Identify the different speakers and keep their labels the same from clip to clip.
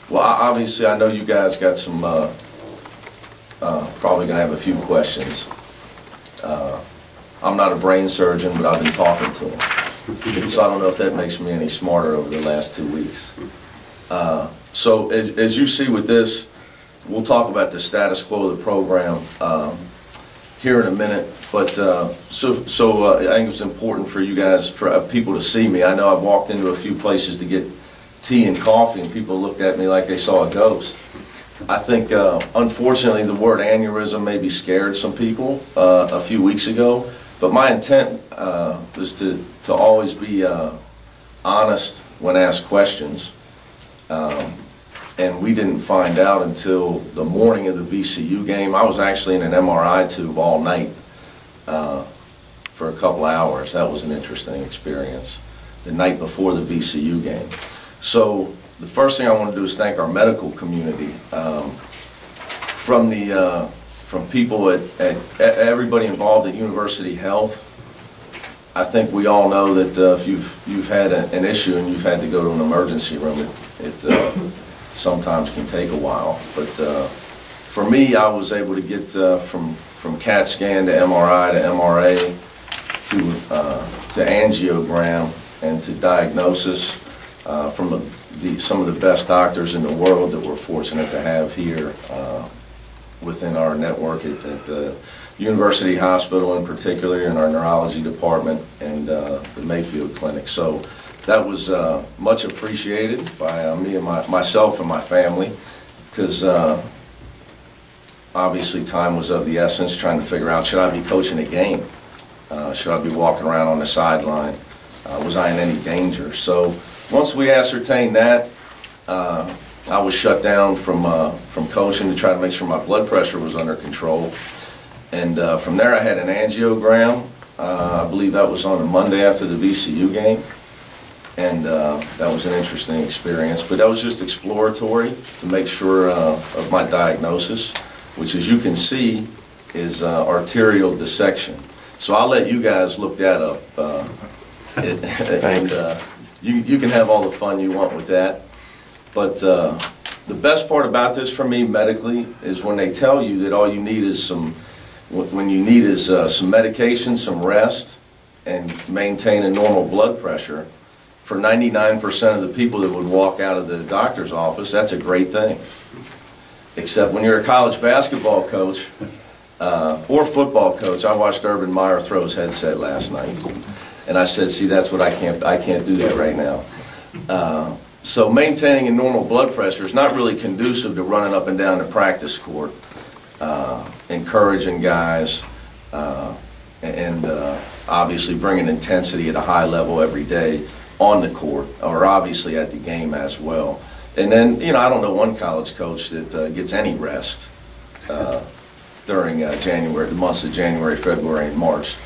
Speaker 1: Well, obviously, I know you guys got some, probably going to have a few questions. I'm not a brain surgeon, but I've been talking to them. So I don't know if that makes me any smarter over the last 2 weeks. So as you see with this, we'll talk about the status quo of the program here in a minute. But I think it's important for you guys, for people to see me. I know I've walked into a few places to get tea and coffee, and people looked at me like they saw a ghost. I think, unfortunately, the word aneurysm maybe scared some people a few weeks ago. But my intent was to always be honest when asked questions. And we didn't find out until the morning of the VCU game. I was actually in an MRI tube all night for a couple hours. That was an interesting experience, the night before the VCU game. So the first thing I want to do is thank our medical community. From people at everybody involved at University Health. I think we all know that if you've had an issue and you've had to go to an emergency room, it sometimes can take a while. But for me, I was able to get from CAT scan to MRI to MRA to angiogram and to diagnosis from some of the best doctors in the world that we're fortunate to have here within our network at the University Hospital, in particular in our neurology department and the Mayfield Clinic. So that was much appreciated by me and myself and my family, because obviously time was of the essence, trying to figure out, should I be coaching a game? Should I be walking around on the sideline? Was I in any danger? So once we ascertained that, I was shut down from coaching to try to make sure my blood pressure was under control. And from there I had an angiogram. I believe that was on a Monday after the VCU game. And that was an interesting experience. But that was just exploratory to make sure of my diagnosis, which, as you can see, is arterial dissection. So I'll let you guys look that up.
Speaker 2: Thanks.
Speaker 1: And, you can have all the fun you want with that. But the best part about this for me medically is when they tell you that all you need is some medication, some rest, and maintain a normal blood pressure. For 99% of the people that would walk out of the doctor's office, that's a great thing. Except when you're a college basketball coach or football coach. I watched Urban Meyer throw his headset last night, and I said, see, that's what I can't do that right now. So maintaining a normal blood pressure is not really conducive to running up and down the practice court, encouraging guys, and obviously bringing intensity at a high level every day on the court, or obviously at the game as well. And then, you know, I don't know one college coach that gets any rest during January, the months of January, February, and March.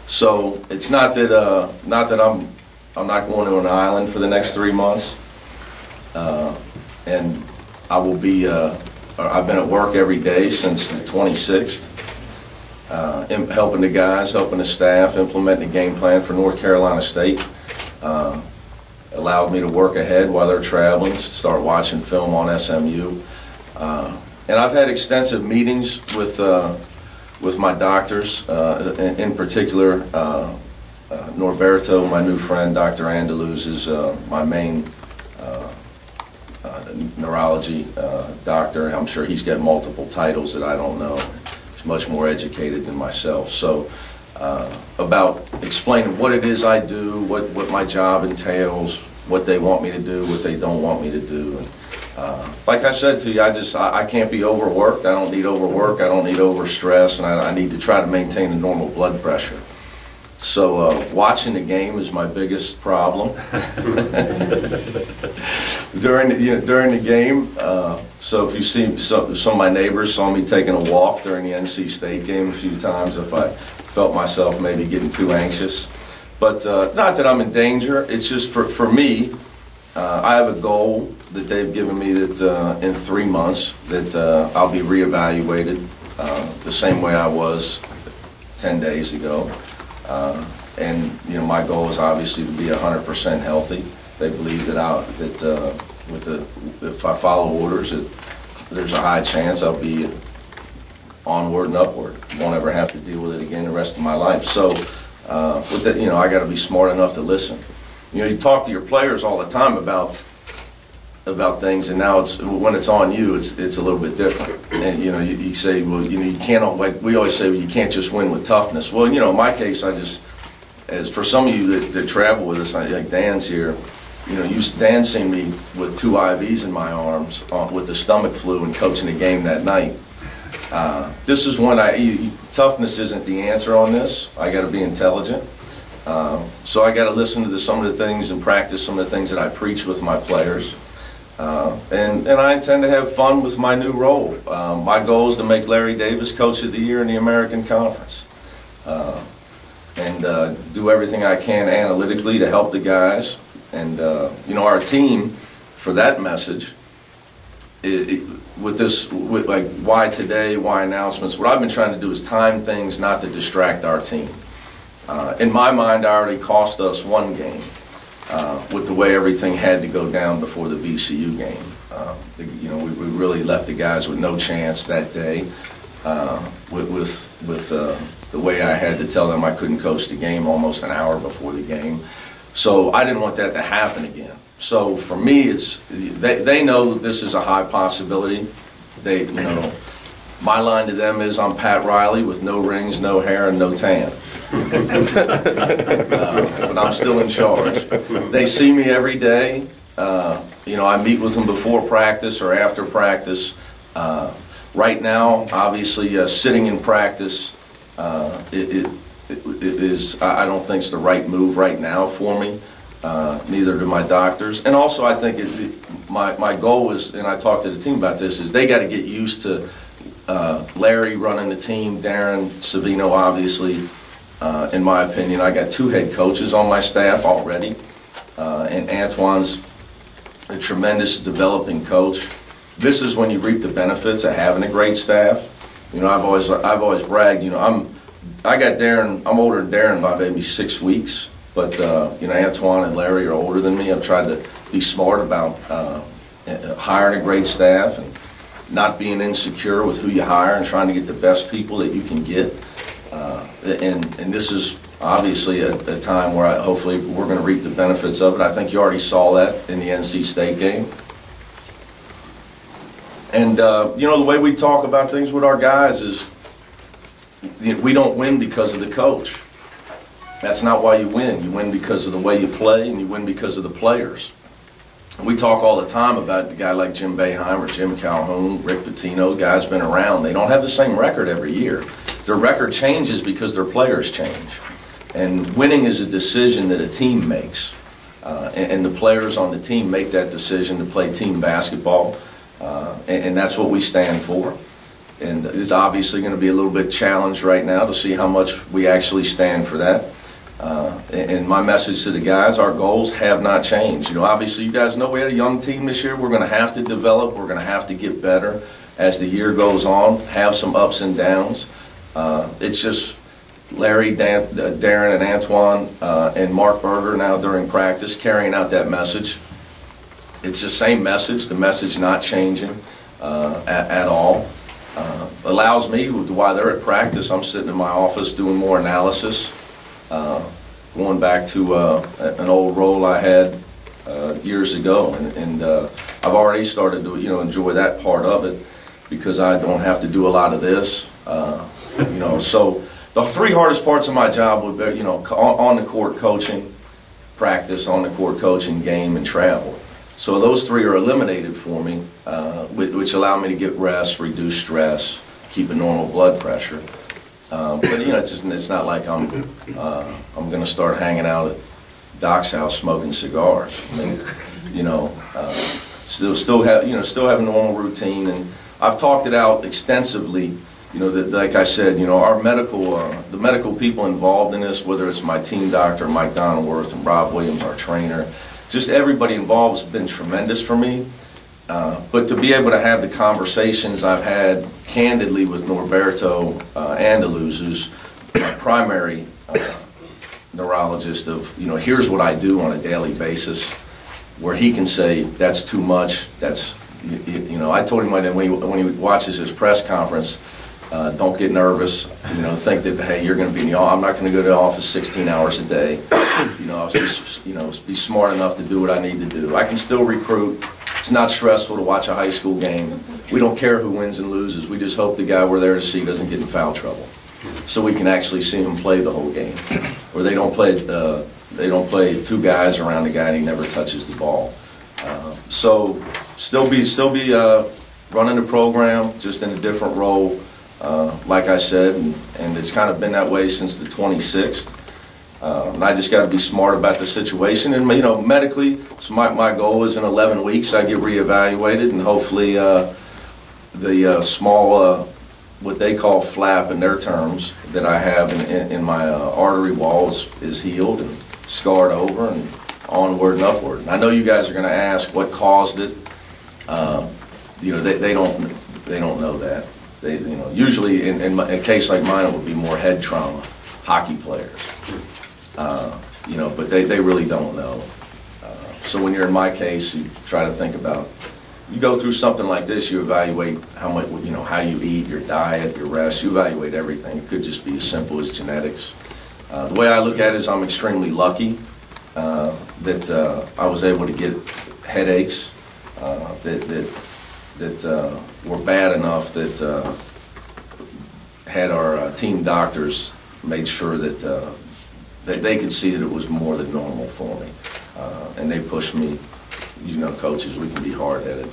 Speaker 1: So it's not that I'm not going to an island for the next 3 months. And I will be, I've been at work every day since the 26th, helping the guys, helping the staff, implementing a game plan for North Carolina State. Allowed me to work ahead while they're traveling, start watching film on SMU. And I've had extensive meetings with my doctors, in particular, Norberto, my new friend, Dr. Andaluz, is my main neurology doctor. I'm sure he's got multiple titles that I don't know. He's much more educated than myself. So about explaining what it is I do, what my job entails, what they want me to do, what they don't want me to do. And, like I said to you, I can't be overworked. I don't need overwork. I don't need overstress, and I need to try to maintain a normal blood pressure. So watching the game is my biggest problem. during the game, so if you see some of my neighbors saw me taking a walk during the NC State game a few times if I felt myself maybe getting too anxious. But not that I'm in danger. It's just for me, I have a goal that they've given me that in 3 months that I'll be reevaluated the same way I was 10 days ago. And you know, my goal is obviously to be 100% healthy. They believe that if I follow orders, there's a high chance I'll be onward and upward. Won't ever have to deal with it again the rest of my life. So with that, I got to be smart enough to listen. You talk to your players all the time about things, and now when it's on you, it's a little bit different. And you say, well, you can't, like we always say, well, you can't just win with toughness. Well, in my case, as for some of you that travel with us, like Dan's here, Dan seen me with 2 IVs in my arms with the stomach flu and coaching a game that night. This is when toughness isn't the answer on this. I got to be intelligent. So I got to listen to some of the things and practice some of the things that I preach with my players. And I intend to have fun with my new role. My goal is to make Larry Davis Coach of the Year in the American Conference. And do everything I can analytically to help the guys. And our team, for that message, with like why today, why announcements, what I've been trying to do is time things not to distract our team. In my mind, I already cost us 1 game with the way everything had to go down before the VCU game. We really left the guys with no chance that day with the way I had to tell them I couldn't coach the game almost an hour before the game. So I didn't want that to happen again. So for me, they know that this is a high possibility. My line to them is I'm Pat Riley with no rings, no hair, and no tan. But I'm still in charge. They see me every day. I meet with them before practice or after practice. Right now, obviously, sitting in practice I don't think it's the right move right now for me. Neither do my doctors. And also, I think my goal is, and I talked to the team about this, is they got to get used to Larry running the team, Darren, Savino, obviously. In my opinion, I got 2 head coaches on my staff already, and Antoine's a tremendous developing coach. This is when you reap the benefits of having a great staff. I've always bragged. I got Darren. I'm older than Darren by maybe 6 weeks, but Antoine and Larry are older than me. I've tried to be smart about hiring a great staff and not being insecure with who you hire and trying to get the best people that you can get. And this is obviously a time where hopefully we're going to reap the benefits of it. I think you already saw that in the NC State game. And the way we talk about things with our guys is we don't win because of the coach. That's not why you win. You win because of the way you play, and you win because of the players. We talk all the time about the guy like Jim Boeheim or Jim Calhoun, Rick Pitino. Guys been around. They don't have the same record every year. Their record changes because their players change. And winning is a decision that a team makes. And the players on the team make that decision to play team basketball. And that's what we stand for. And it's obviously going to be a little bit challenged right now to see how much we actually stand for that. And my message to the guys, our goals have not changed. Obviously you guys know we had a young team this year. We're going to have to develop. We're going to have to get better as the year goes on, have some ups and downs. It's just Larry, Darren, and Antoine, and Mark Berger now during practice carrying out that message. It's the same message, the message not changing at all. Allows me, while they're at practice, I'm sitting in my office doing more analysis, going back to an old role I had years ago, and I've already started to enjoy that part of it because I don't have to do a lot of this. So the 3 hardest parts of my job would be on the court coaching, practice, on the court coaching, game, and travel. So those 3 are eliminated for me, which allow me to get rest, reduce stress, keep a normal blood pressure. But it's not like I'm going to start hanging out at Doc's house smoking cigars. I mean, still have a normal routine, and I've talked it out extensively. That, like I said, our the medical people involved in this, whether it's my team doctor, Mike Donalworth, and Rob Williams, our trainer. Just everybody involved has been tremendous for me. But to be able to have the conversations I've had candidly with Norberto Andaluz, who's my primary neurologist, of here's what I do on a daily basis. where he can say, that's too much, that's, you know, I told him when he watches his press conference, don't get nervous, you know, think that, hey, you're going to be in the office, I'm not going to go to the office 16 hours a day, you know, just, you know, be smart enough to do what I need to do. I can still recruit. It's not stressful to watch a high school game. We don't care who wins and loses. We just hope the guy we're there to see doesn't get in foul trouble, so we can actually see him play the whole game, or they don't play two guys around the guy and he never touches the ball. So still be running the program, just in a different role, like I said, and it's kind of been that way since the 26th. And I just got to be smart about the situation, and you know, medically, so my goal is in 11 weeks I get reevaluated, and hopefully the small what they call flap in their terms that I have in my artery wall is healed and scarred over and onward and upward. And I know you guys are going to ask what caused it. You know, they don't know that. You know, usually in a case like mine, it would be more head trauma, hockey players. You know, but they really don't know. So when you're in my case, you try to think about, you go through something like this, you evaluate how much, you know, how you eat, your diet, your rest, you evaluate everything. It could just be as simple as genetics. The way I look at it is I'm extremely lucky that I was able to get headaches that were bad enough that had our team doctors made sure that they could see that it was more than normal for me. And they pushed me, you know, coaches, we can be hard-headed.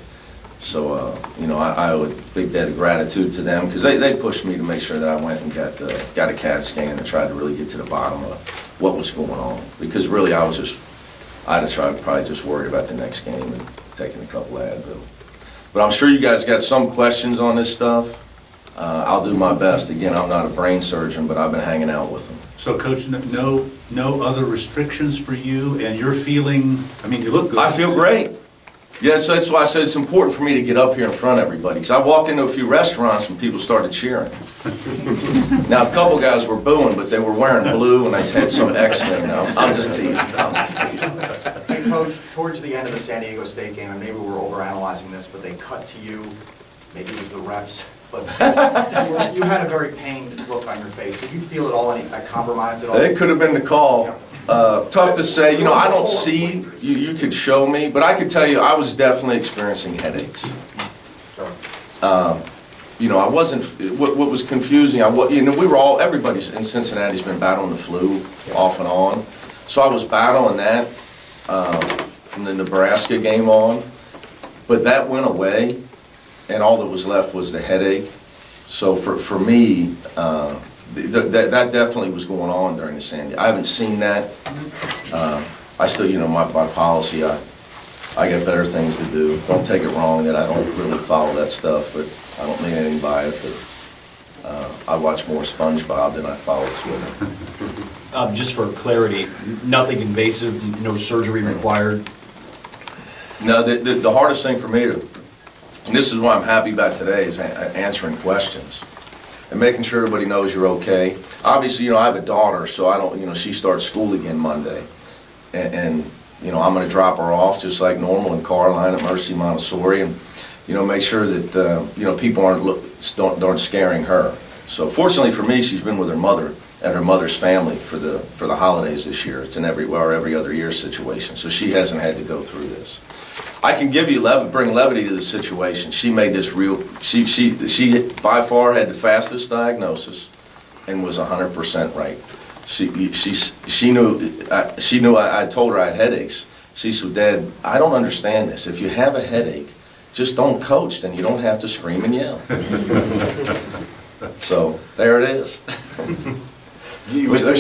Speaker 1: So, you know, I owe a big debt of gratitude to them, because they pushed me to make sure that I went and got a CAT scan and tried to really get to the bottom of what was going on. Because really I'd have probably just worried about the next game and taking a couple of Advil. But I'm sure you guys got some questions on this stuff. I'll do my best. Again, I'm not a brain surgeon, but I've been hanging out with them.
Speaker 2: So, Coach, no other restrictions for you, and you're feeling, I mean, you look good.
Speaker 1: I feel great. Yes, that's why I said it's important for me to get up here in front of everybody, because I walked into a few restaurants and people started cheering. Now, a couple guys were booing, but they were wearing blue and they had some X thing. I'm just teasing. I'm just teasing.
Speaker 3: Hey, Coach, towards the end of the San Diego State game, and maybe we're overanalyzing this, but they cut to you, maybe it was the refs, but you had a very pained look on your face. Did you feel at all compromised at all?
Speaker 1: It could have been the call. Tough to say. You know, I don't see, you could show me, but I could tell you I was definitely experiencing headaches. You know, I wasn't, what was confusing, you know, everybody's in Cincinnati's been battling the flu off and on. So I was battling that from the Nebraska game on, but that went away, and all that was left was the headache. So for me, that definitely was going on during the San Diego. I haven't seen that. I still, you know, my policy, I got better things to do. Don't take it wrong that I don't really follow that stuff, but I don't mean anything by it. But I watch more SpongeBob than I follow Twitter.
Speaker 4: Just for clarity, nothing invasive, no surgery required?
Speaker 1: No, the hardest thing for me to, and this is what I'm happy about today, is answering questions and making sure everybody knows you're okay. Obviously, you know, I have a daughter, so I don't, you know, she starts school again Monday. And you know, I'm going to drop her off just like normal in Caroline at Mercy Montessori, and, you know, make sure that, you know, people aren't scaring her. So fortunately for me, she's been with her mother at her mother's family for the holidays this year. It's an every other year situation, so she hasn't had to go through this. I can give you bring levity to the situation. She made this real. She by far had the fastest diagnosis, and was 100% right. She knew. I told her I had headaches. She said, "Dad, I don't understand this. If you have a headache, just don't coach. Then you don't have to scream and yell." So there it is.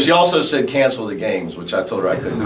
Speaker 1: She also said cancel the games, which I told her I couldn't.